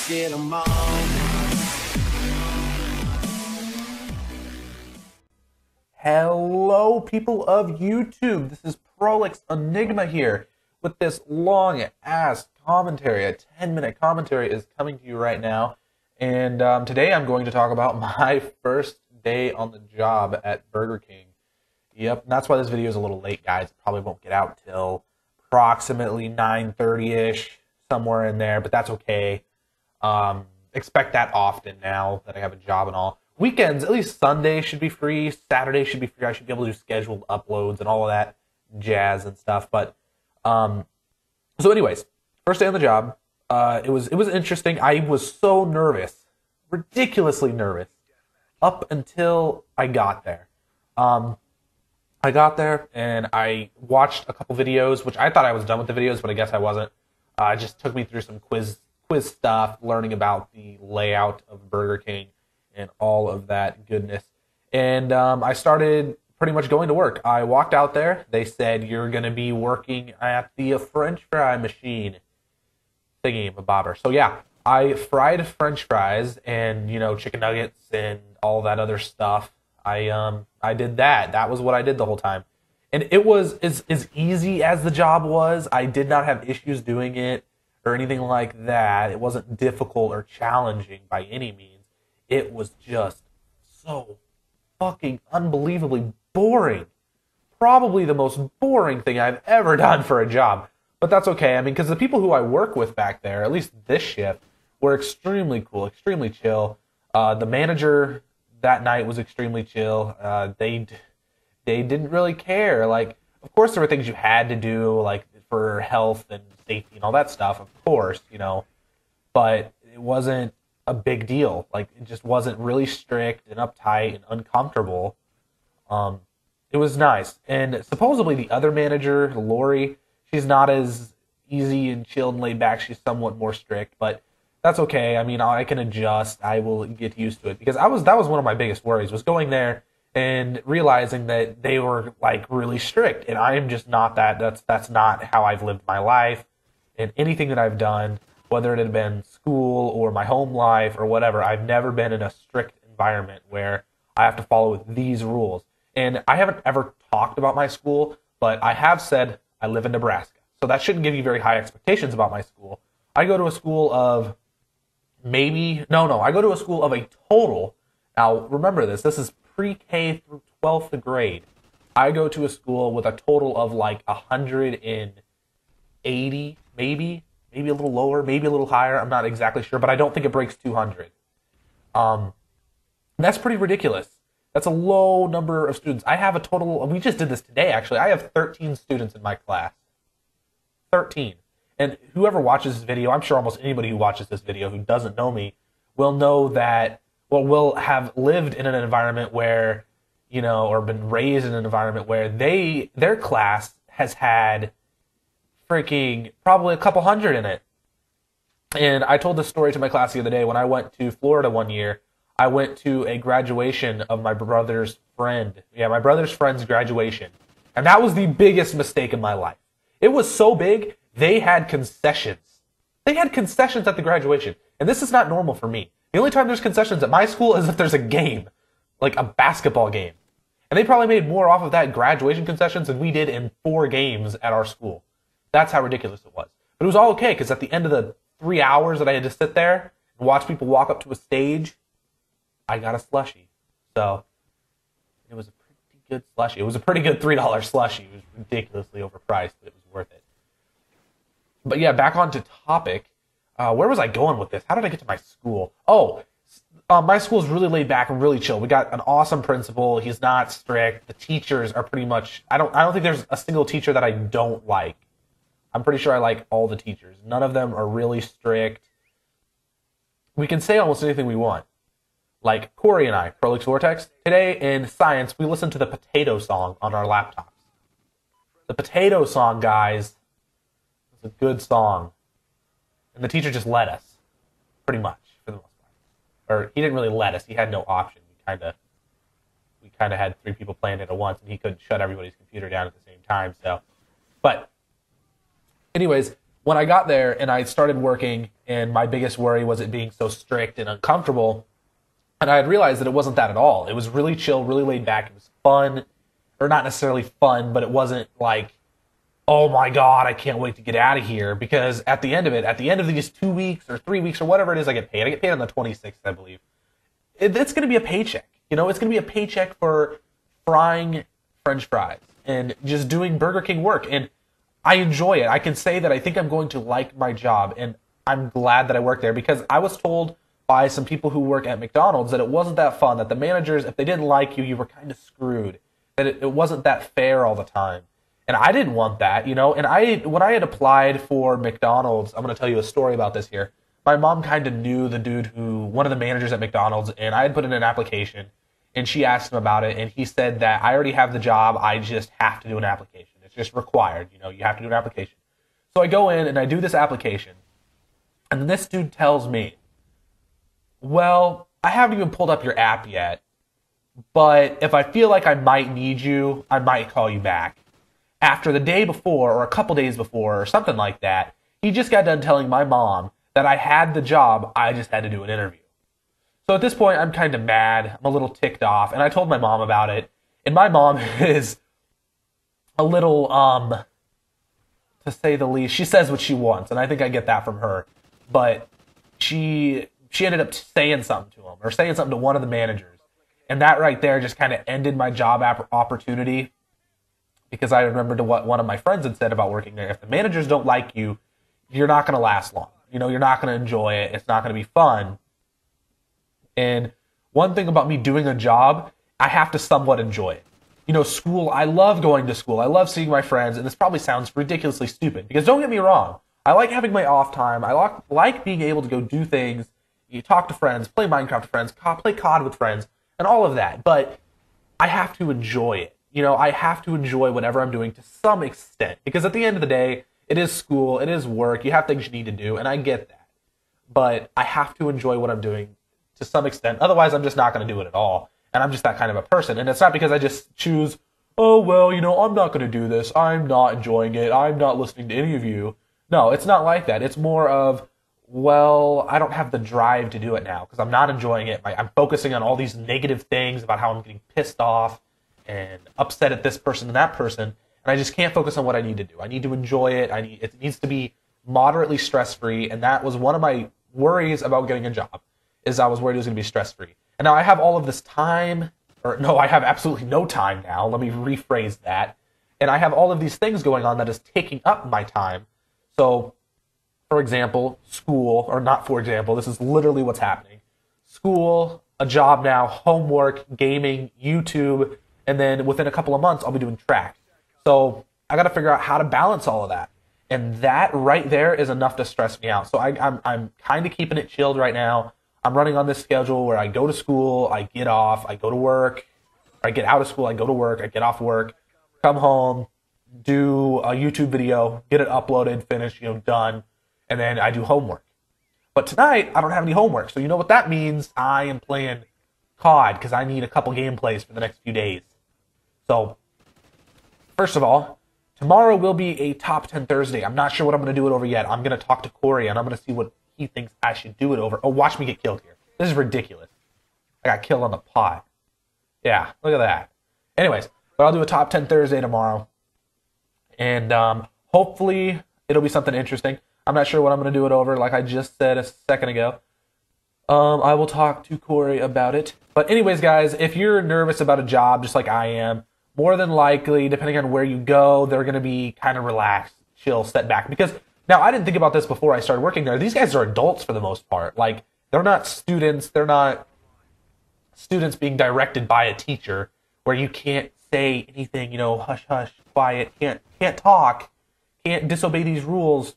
get 'em on. Hello, people of YouTube. This is Prolix Enigma here with this long-ass commentary. A 10-minute commentary is coming to you right now. And today I'm going to talk about my first day on the job at Burger King. Yep, that's why this video is a little late, guys. It probably won't get out till approximately 9:30-ish, somewhere in there, but that's okay. Expect that often now that I have a job and all. Weekends, at least Sunday should be free. Saturday should be free. I should be able to do scheduled uploads and all of that jazz and stuff. But so anyways, first day on the job. It was interesting. I was so nervous, ridiculously nervous, up until I got there. I got there and I watched a couple videos, which I thought I was done with the videos, but I guess I wasn't. It just took me through some quiz stuff, learning about the layout of Burger King and all of that goodness. And I started pretty much going to work. I walked out there. They said, you're going to be working at the French fry machine thingy, bobber. So yeah, I fried French fries and, you know, chicken nuggets and all that other stuff. I did that. That was what I did the whole time. And it was as easy as the job was. I did not have issues doing it or anything like that. It wasn't difficult or challenging by any means. It was just so fucking unbelievably boring. Probably the most boring thing I've ever done for a job. But that's okay. I mean, because the people who I work with back there, at least this shift, were extremely cool, extremely chill. The manager that night was extremely chill. They didn't really care. Like, of course, there were things you had to do, like for health and safety and all that stuff. Of course, you know, but it wasn't a big deal. Like, it just wasn't really strict and uptight and uncomfortable. It was nice. And supposedly the other manager, Lori, she's not as easy and chill and laid back. She's somewhat more strict, but that's okay. I mean, I can adjust. I will get used to it, because that was one of my biggest worries, was going there and realizing that they were like really strict, and I am just not that. That's not how I've lived my life. And anything that I've done, whether it had been school or my home life or whatever, I've never been in a strict environment where I have to follow these rules. And I haven't ever talked about my school, but I have said I live in Nebraska. So that shouldn't give you very high expectations about my school. I go to a school of I go to a school of a total, now remember this is pre-K through 12th grade. I go to a school with a total of like 180, maybe a little lower, maybe a little higher. I'm not exactly sure, but I don't think it breaks 200. That's pretty ridiculous. That's a low number of students. I have a total, we just did this today actually, I have 13 students in my class. 13. And whoever watches this video, I'm sure almost anybody who watches this video who doesn't know me will know that, well, will have lived in an environment where, you know, or been raised in an environment where their class has had freaking probably a couple hundred in it. And I told this story to my class the other day. When I went to Florida one year, I went to a graduation of my brother's friend. Yeah, my brother's friend's graduation. And that was the biggest mistake in my life. It was so big, they had concessions. They had concessions at the graduation. And this is not normal for me. The only time there's concessions at my school is if there's a game, like a basketball game. And they probably made more off of that graduation concessions than we did in 4 games at our school. That's how ridiculous it was. But it was all okay, because at the end of the 3 hours that I had to sit there and watch people walk up to a stage, I got a slushie. So it was a pretty good slushie. It was a pretty good $3 slushie. It was ridiculously overpriced, but it was worth it. But yeah, back on to topic. Where was I going with this? How did I get to my school? Oh, my school is really laid back and really chill. We got an awesome principal. He's not strict. The teachers are pretty much, I don't think there's a single teacher that I don't like. I'm pretty sure I like all the teachers. None of them are really strict. We can say almost anything we want. Like Corey and I, Prolix Vortex, today in science, we listened to the Potato Song on our laptops. The Potato Song, guys, was a good song. And the teacher just let us, pretty much, for the most part. Or he didn't really let us. He had no option. We kind of had 3 people playing it at once, and he couldn't shut everybody's computer down at the same time. So, but anyways, when I got there and I started working, and my biggest worry was it being so strict and uncomfortable, and I had realized that it wasn't that at all. It was really chill, really laid back. It was fun, or not necessarily fun, but it wasn't like, oh my God, I can't wait to get out of here. Because at the end of these 2 weeks or 3 weeks or whatever it is I get paid on the 26th, I believe. It's going to be a paycheck. You know, it's going to be a paycheck for frying French fries and just doing Burger King work. And I enjoy it. I can say that I think I'm going to like my job, and I'm glad that I work there, because I was told by some people who work at McDonald's that it wasn't that fun, that the managers, if they didn't like you, you were kind of screwed, that it wasn't that fair all the time. And I didn't want that, you know. And when I had applied for McDonald's, I'm going to tell you a story about this here. My mom kind of knew the dude one of the managers at McDonald's, and I had put in an application, and she asked him about it, and he said that I already have the job, I just have to do an application. It's just required, you know, you have to do an application. So I go in and I do this application, and this dude tells me, well, I haven't even pulled up your app yet, but if I feel like I might need you, I might call you back. After the day before, or a couple days before, or something like that, he just got done telling my mom that I had the job, I just had to do an interview. So at this point, I'm kind of mad, I'm a little ticked off, and I told my mom about it, and my mom is a little, to say the least, she says what she wants, and I think I get that from her, but she ended up saying something to him, or saying something to one of the managers, and that right there just kind of ended my job opportunity, because I remembered what one of my friends had said about working there. If the managers don't like you, you're not going to last long. You know, you're not going to enjoy it. It's not going to be fun. And one thing about me doing a job, I have to somewhat enjoy it. You know, school, I love going to school. I love seeing my friends, and this probably sounds ridiculously stupid, because don't get me wrong, I like having my off time. I like being able to go do things, you talk to friends, play Minecraft with friends, play COD with friends, and all of that. But I have to enjoy it. You know, I have to enjoy whatever I'm doing to some extent, because at the end of the day, it is school, it is work, you have things you need to do, and I get that. But I have to enjoy what I'm doing to some extent. Otherwise, I'm just not going to do it at all. And I'm just that kind of a person. And it's not because I just choose, oh, well, you know, I'm not going to do this. I'm not enjoying it. I'm not listening to any of you. No, it's not like that. It's more of, well, I don't have the drive to do it now because I'm not enjoying it. I'm focusing on all these negative things about how I'm getting pissed off and upset at this person and that person. And I just can't focus on what I need to do. I need to enjoy it. It needs to be moderately stress-free. And that was one of my worries about getting a job, is I was worried it was going to be stress-free. And now I have all of this time, or no, I have absolutely no time now. Let me rephrase that. And I have all of these things going on that is taking up my time. So, for example, school, or not for example, this is literally what's happening. School, a job now, homework, gaming, YouTube, and then within a couple of months, I'll be doing track. So I got to figure out how to balance all of that. And that right there is enough to stress me out. So I'm kind of keeping it chilled right now. I'm running on this schedule where I go to school, I get off, I go to work, or I get out of school, I go to work, I get off work, come home, do a YouTube video, get it uploaded, finished, done, and then I do homework. But tonight, I don't have any homework, so you know what that means? I am playing COD, because I need a couple gameplays for the next few days. So, first of all, tomorrow will be a Top 10 Thursday. I'm not sure what I'm going to do it over yet. I'm going to talk to Corey, and I'm going to see what he thinks I should do it over. Oh, watch me get killed here. This is ridiculous. I got killed on the pod. Yeah, look at that. Anyways, but I'll do a Top 10 Thursday tomorrow. And hopefully it'll be something interesting. I'm not sure what I'm going to do it over, like I just said a second ago. I will talk to Corey about it. But anyways, guys, if you're nervous about a job just like I am, more than likely, depending on where you go, they're going to be kind of relaxed, chill, set back. Because now, I didn't think about this before I started working there. These guys are adults for the most part. Like, they're not students. They're not students being directed by a teacher where you can't say anything, hush, hush, quiet, can't talk, can't disobey these rules.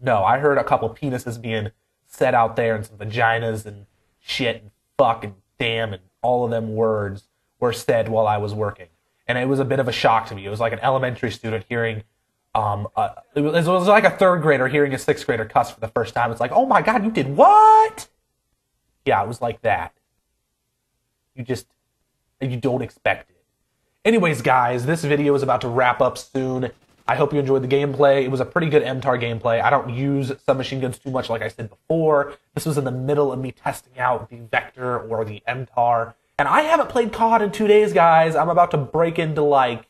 No, I heard a couple penises being set out there and some vaginas and shit and fuck and damn and all of them words were said while I was working. And it was a bit of a shock to me. It was like an elementary student hearing it was like a third grader hearing a sixth grader cuss for the first time. It's like, oh my God, you did what? Yeah, it was like that. You don't expect it. Anyways, guys, this video is about to wrap up soon. I hope you enjoyed the gameplay. It was a pretty good MTAR gameplay. I don't use submachine guns too much, like I said before. This was in the middle of me testing out the Vector or the MTAR. And I haven't played COD in 2 days, guys. I'm about to break into, like,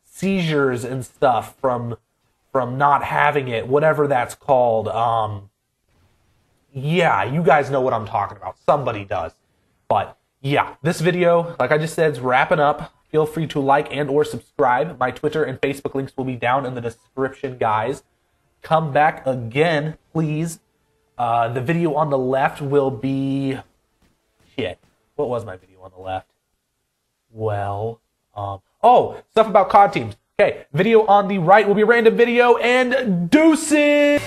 seizures and stuff from not having it, whatever that's called. Yeah, you guys know what I'm talking about. Somebody does. But, yeah, this video, like I just said, is wrapping up. Feel free to like and or subscribe. My Twitter and Facebook links will be down in the description, guys. Come back again, please. The video on the left will be... Shit. What was my video on the left? Well, oh, stuff about COD teams. Okay, video on the right will be a random video, and deuces!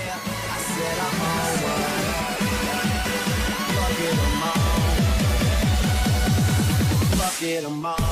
Get 'em on.